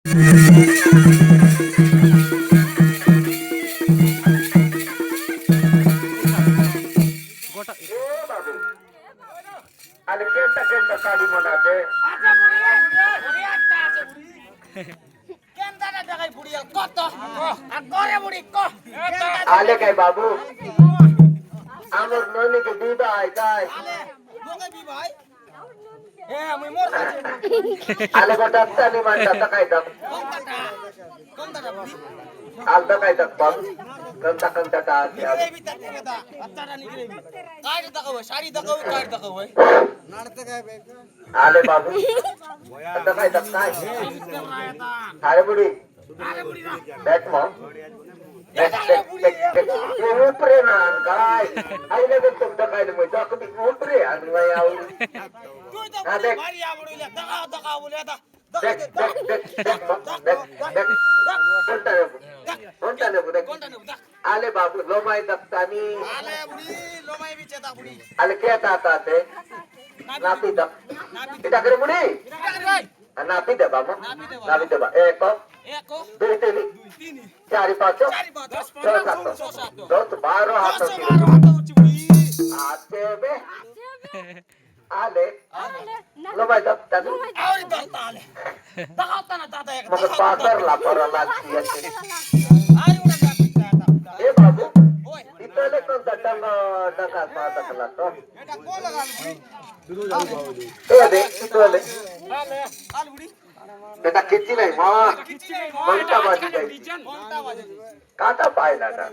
आणि Kenta Kenta काढी म्हणाते आले काय बाबू आमर नोनी के दूध आहे काय आले गोटा तानी मांडा काय दाब आलता काय दाब बाबू कंटा कंटा टा आले बाबू आता काय दाब काय अरे बुडी बैठ मग उपरे ना काय आईला तर तुमचं काय नाही दाखवते उपरे आणि वय आवड आले बाबू लोमाई दत्तानी आले केता आता ते नापी दप इटा करे मुनी नापी दे बाबा नापी दे बा एक दुई तीन चारि पाँच छह सात 10 12 हाथ आते बे आले लोमाई दत्तानी मग पाकर ला परला ए बाबू इतले कोणता डंग डंगा पाता कला तो दे इतले बेटा किती नाही मग कोणता बाजी जाई काटा पाहिला ना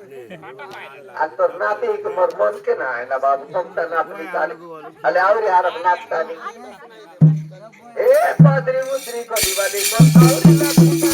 आता नाते एक मरमन के ना ना बाबू कोणता ना आपली चाली आले आवरी हारत नाचतानी ए पादरी मुद्री को दिवाली को आवरी नाचता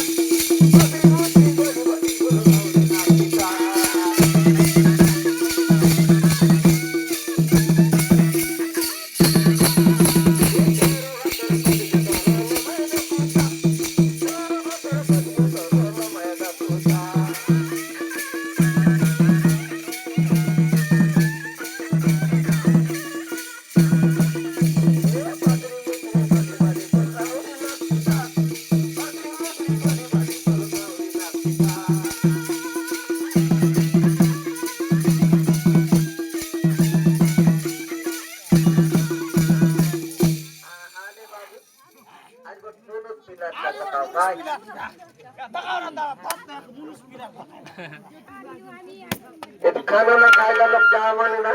खाना खायला लोक जावं ना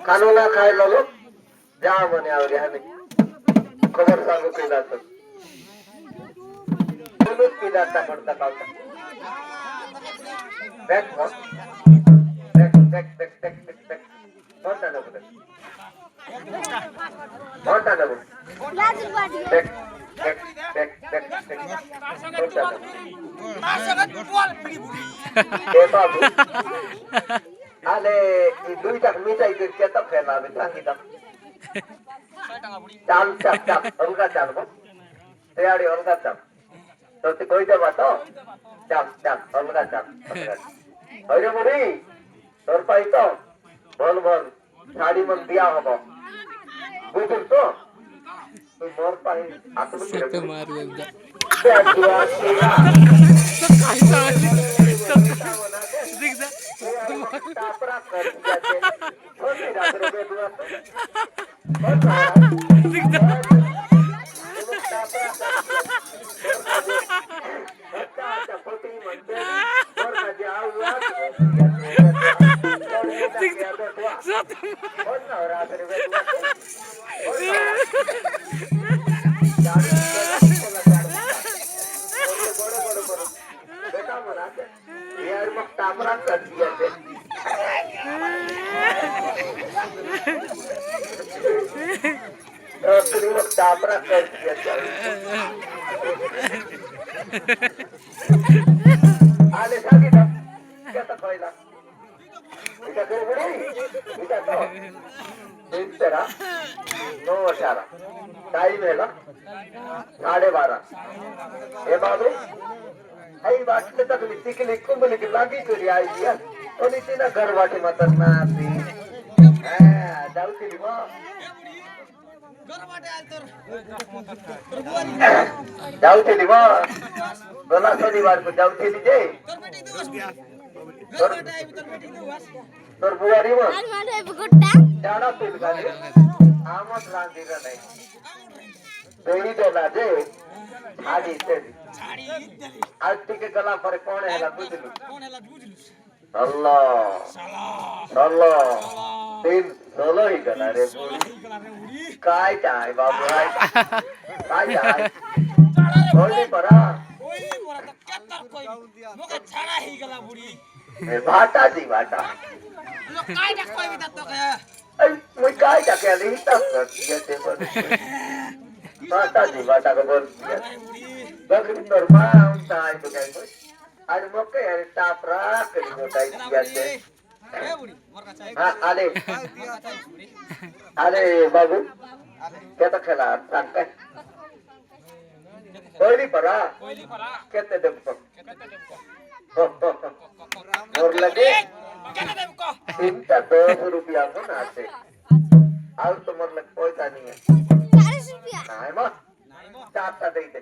खाना खायला लोक जा म्हणे आवडी आणि खबर सांगू पिला तर पिला पडता कावता बॅक बॅक बॅक बॅक बॅक बॅक कोणता नको कोणता नको बॅक बॅक बॅक बॅक बाबू आले दुईटा मिठाई केता फेला सांगितलं चाल चाप चाप अलगा चाल तैयारी अलगा चाप तो ते कोई देवा तो चाप चाप अलगा चाप अरे मुरी तोर पाई तो बोल बोल साड़ी मन दिया होबो बुझल तो तू मोर पाई आत्म से मार लेगा तापरा कर दिया थे छोटी रात रे दुआ यार मग तापरा कर दिया थे मग तापरा कर दिया थे आले सांगितलं त्याचा पहिला इथं गडबडी इथं तो तेरा 9:18 टाइम है ना 12:30 हे बाबू आई वाटलं तर तिकली कुंबली की लागी तुरी आई या कोणी तिनं घर वाटे म्हणतात ना ती जाऊ केली मग যাଉଥିଲି ମ ଗଲା ଶନିବାରକୁ ଯାଉଥିଲି ଯେ ତୋର ବୁଆରୀ ମ ଜାଣ ପିଲ କାଲି ଆମ ରାନ୍ଧିର ନାହିଁ ଦେଇଦେଲା ଯେ ଛାଡ଼ି ଦେଲି ଆଉ ଟିକେ ଗଲା ପରେ କଣ ହେଲା ବୁଝିଲୁ तीन सोलो ही गला रे काय जाय बाबू काय जाय कोई परा तो केतर कोई मोके छाड़ा ही गला बुढ़ी ए भाटा दी भाटा लो काय जा कोई भी तो के ए मुई काय जा के ली तक ये ते बोल भाटा दी भाटा को बोल बकरी नरमा उताय तो काय आज मोके यार टापरा करी मोटाई दिया से हाँ आले बाबू क्या तो खेला सांग कोयली परा कहते देवको और लगे चिंता 200 रुपया को ना से आउ तो मतलब पैसा नहीं है 40 रुपया नहीं मां चाटा दे दे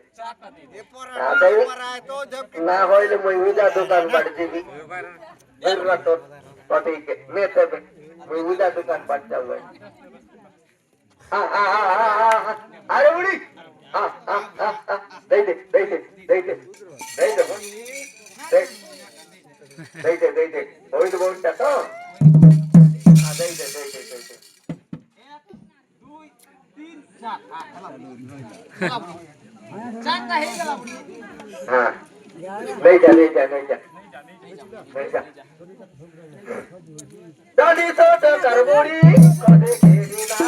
ना होइले मैं उजा दुकान बढ़ जीवी फिर तो पटी के मैं तो मैं उजा दुकान बढ़ जाऊंगा अरे बुढ़ी दे दे ओए तो बोल तो दे दे 1 2 3 4 चाटा हे गला बुढ़ी हां ले जा दादी तो करबोड़ी कदे खेलीना